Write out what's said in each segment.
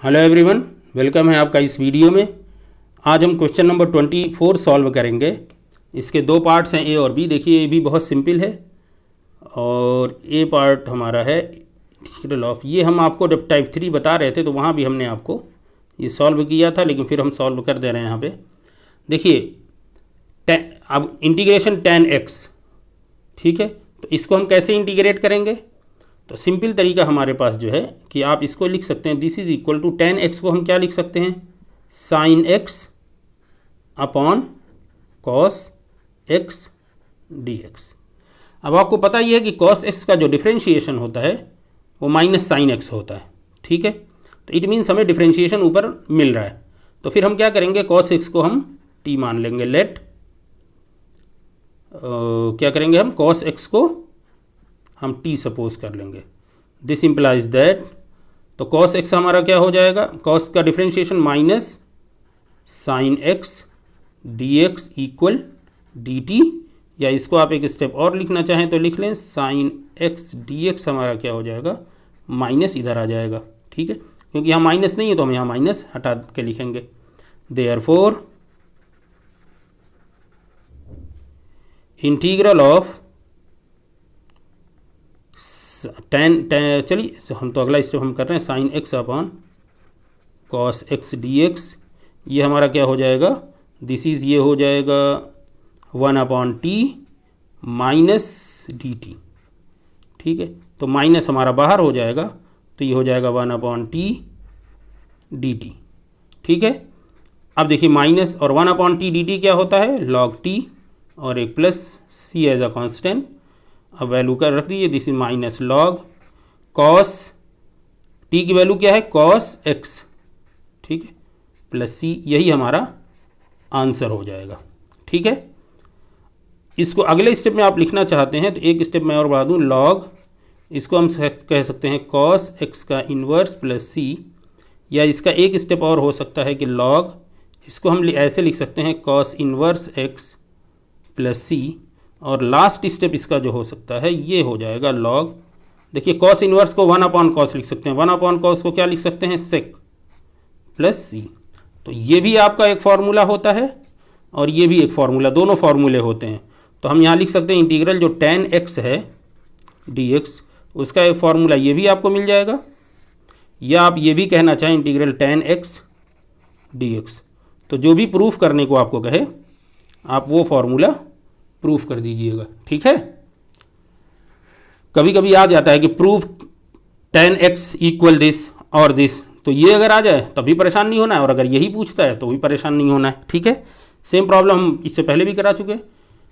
Hello everyone, welcome है आपका इस वीडियो में। आज हम क्वेश्चन नंबर 24 सॉल्व करेंगे। इसके दो पार्ट्स हैं, ए और बी। देखिए ये भी बहुत सिंपल है और ए पार्ट हमारा है इंटीग्रल ऑफ। ये हम आपको जब टाइप 3 बता रहे थे तो वहाँ भी हमने आपको ये सॉल्व किया था, लेकिन फिर हम सॉल्व कर दे रहे हैं यहाँ पे। देखिए अब इंटीग्रेशन tan x, ठीक है, तो इसको हम कैसे इंटीग्रेट करेंगे? तो सिंपल तरीका हमारे पास जो है कि आप इसको लिख सकते हैं, this is equal to tan x को हम क्या लिख सकते हैं, sin x upon cos x dx। अब आपको पता ही है कि cos x का जो डिफ्रेंशिएशन होता है वो माइनस साइन एक्स होता है, ठीक है। तो इट मीन्स हमें डिफ्रेंशिएशन ऊपर मिल रहा है, तो फिर हम क्या करेंगे, cos x को हम t मान लेंगे। लेट क्या करेंगे हम, cos x को हम t सपोज कर लेंगे। दिस इंप्लाइज दैट, तो cos x हमारा क्या हो जाएगा, cos का differentiation minus sine x dx equal dt, या इसको आप एक स्टेप और लिखना चाहें तो लिख लें, साइन x dx हमारा क्या हो जाएगा, माइनस इधर आ जाएगा, ठीक है, क्योंकि यहाँ माइनस नहीं है तो हम यहाँ माइनस हटा के लिखेंगे। देयरफॉर इंटीग्रल ऑफ चलिए हम तो अगला स्टेप हम कर रहे हैं, sine x upon cos x d x. ये हमारा क्या हो जाएगा, दिस इज ये हो जाएगा 1/t माइनस डी टी, ठीक है। तो माइनस हमारा बाहर हो जाएगा, तो ये हो जाएगा 1/t dt, ठीक है। अब देखिए माइनस और 1/t dt क्या होता है, log t, और एक plus c as a constant. अब वैल्यू कर रख दीजिए, this is minus log cos t की वैल्यू क्या है, कॉस x, ठीक है, प्लस c, यही हमारा आंसर हो जाएगा, ठीक है। इसको अगले स्टेप में आप लिखना चाहते हैं तो एक स्टेप मैं और बढ़ा दूँ, लॉग, इसको हम कह सकते हैं कॉस x का इन्वर्स प्लस c, या इसका एक स्टेप और हो सकता है कि लॉग, इसको हम ऐसे लिख सकते हैं cos inverse x plus c, और लास्ट स्टेप इसका जो हो सकता है ये हो जाएगा लॉग। देखिए कॉस इन्वर्स को 1/cos लिख सकते हैं, 1/cos को क्या लिख सकते हैं, सेक प्लस सी। तो ये भी आपका एक फॉर्मूला होता है और ये भी एक फॉर्मूला, दोनों फॉर्मूले होते हैं। तो हम यहाँ लिख सकते हैं इंटीग्रल जो tan x है dx, उसका एक फॉर्मूला ये भी आपको मिल जाएगा, या आप ये भी कहना चाहें इंटीग्रल tan x dx। तो जो भी प्रूफ करने को आपको कहे आप वो फॉर्मूला प्रूफ कर दीजिएगा, ठीक है। कभी कभी आ जाता है कि proof tan x equal this और दिस, तो ये अगर आ जाए तभी परेशान नहीं होना है, और अगर यही पूछता है तो भी परेशान नहीं होना है, ठीक है। सेम प्रॉब्लम हम इससे पहले भी करा चुके हैं।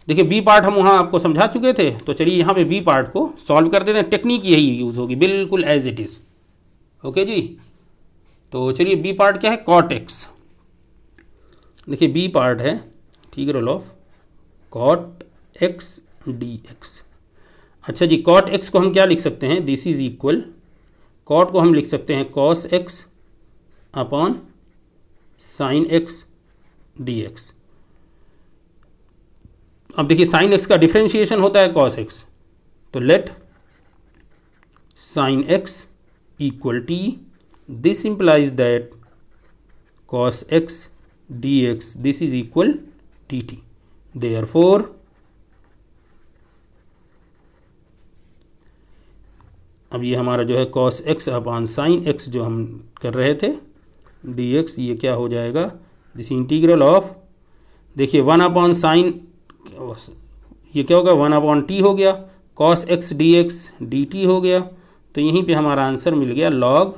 देखिए बी पार्ट हम वहाँ आपको समझा चुके थे, तो चलिए यहाँ पे बी पार्ट को सॉल्व कर देते हैं। टेक्निक यही यूज़ होगी, बिल्कुल एज इट इज़, ओके जी। तो चलिए बी पार्ट क्या है, कॉट एक्स। देखिए बी पार्ट है integral of cot x d x. अच्छा जी, कॉट एक्स को हम क्या लिख सकते हैं, दिस इज इक्वल, कॉट को हम लिख सकते हैं cos x upon sine x d x. अब देखिए साइन एक्स का डिफ्रेंशिएशन होता है कॉस एक्स, तो late sine x equal T, this implies that cos x d x, this is equal T T. Therefore अब ये हमारा जो है cos x upon sine x जो हम कर रहे थे dx, ये क्या हो जाएगा, दिस इंटीग्रल ऑफ, देखिए 1/sin, ये क्या होगा, 1/t हो गया, cos x dx dt हो गया। तो यहीं पे हमारा आंसर मिल गया log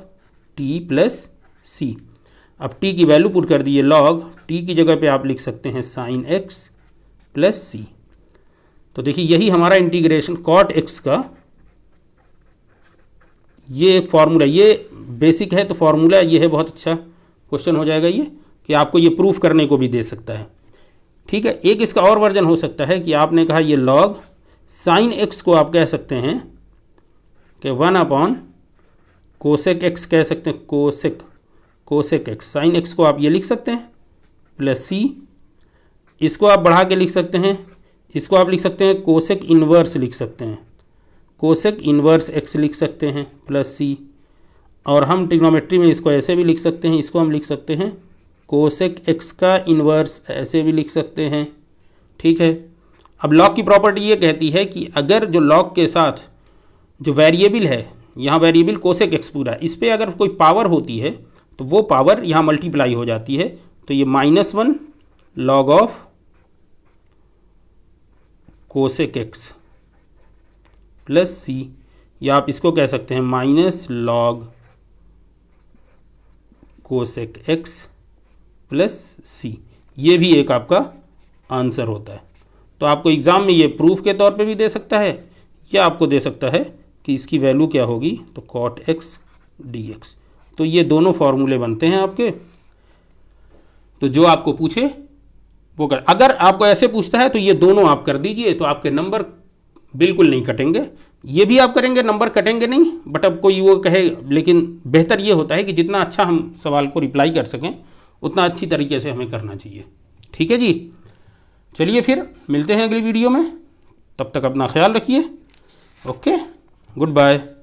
t प्लस c। अब t की वैल्यू पुट कर दिए, log t की जगह पे आप लिख सकते हैं साइन x प्लस c। तो देखिए यही हमारा इंटीग्रेशन cot x का ये एक फार्मूला, ये बेसिक है, तो फार्मूला ये है, बहुत अच्छा क्वेश्चन हो जाएगा ये, कि आपको ये प्रूफ करने को भी दे सकता है, ठीक है। एक इसका और वर्जन हो सकता है कि आपने कहा ये लॉग साइन एक्स को आप कह सकते हैं कि 1/कोसेक एक्स कह सकते हैं, कोसेक एक्स, साइन एक्स को आप ये लिख सकते हैं प्लस सी, इसको आप बढ़ा के लिख सकते हैं, इसको आप लिख सकते हैं कोसेक इन्वर्स लिख सकते हैं, कोसेक इन्वर्स एक्स लिख सकते हैं प्लस सी। और हम ट्रिग्नोमेट्री में इसको ऐसे भी लिख सकते हैं, इसको हम लिख सकते हैं कोसेक एक्स का इन्वर्स, ऐसे भी लिख सकते हैं। ठीक है। अब लॉग की प्रॉपर्टी ये कहती है कि अगर जो लॉग के साथ जो वेरिएबल है, यहाँ वेरिएबल कोसेक एक्स पूरा, इस पर अगर कोई पावर होती है तो वो पावर यहाँ मल्टीप्लाई हो जाती है। तो ये -1 log of cosec x plus C, या आप इसको कह सकते हैं minus log cosec x plus C. ये भी एक आपका आंसर होता है। तो आपको एग्ज़ाम में ये प्रूफ के तौर पे भी दे सकता है, या आपको दे सकता है कि इसकी वैल्यू क्या होगी, तो कॉट एक्स डी एक्स। तो ये दोनों फॉर्मूले बनते हैं आपके। तो जो आपको पूछे वो कर, अगर आपको ऐसे पूछता है तो ये दोनों आप कर दीजिए, तो आपके नंबर बिल्कुल नहीं कटेंगे। ये भी आप करेंगे, नंबर कटेंगे नहीं, बट अब कोई वो कहे, लेकिन बेहतर ये होता है कि जितना अच्छा हम सवाल को रिप्लाई कर सकें उतना अच्छी तरीके से हमें करना चाहिए। ठीक है जी, चलिए फिर मिलते हैं अगली वीडियो में, तब तक अपना ख्याल रखिए। Okay, good bye.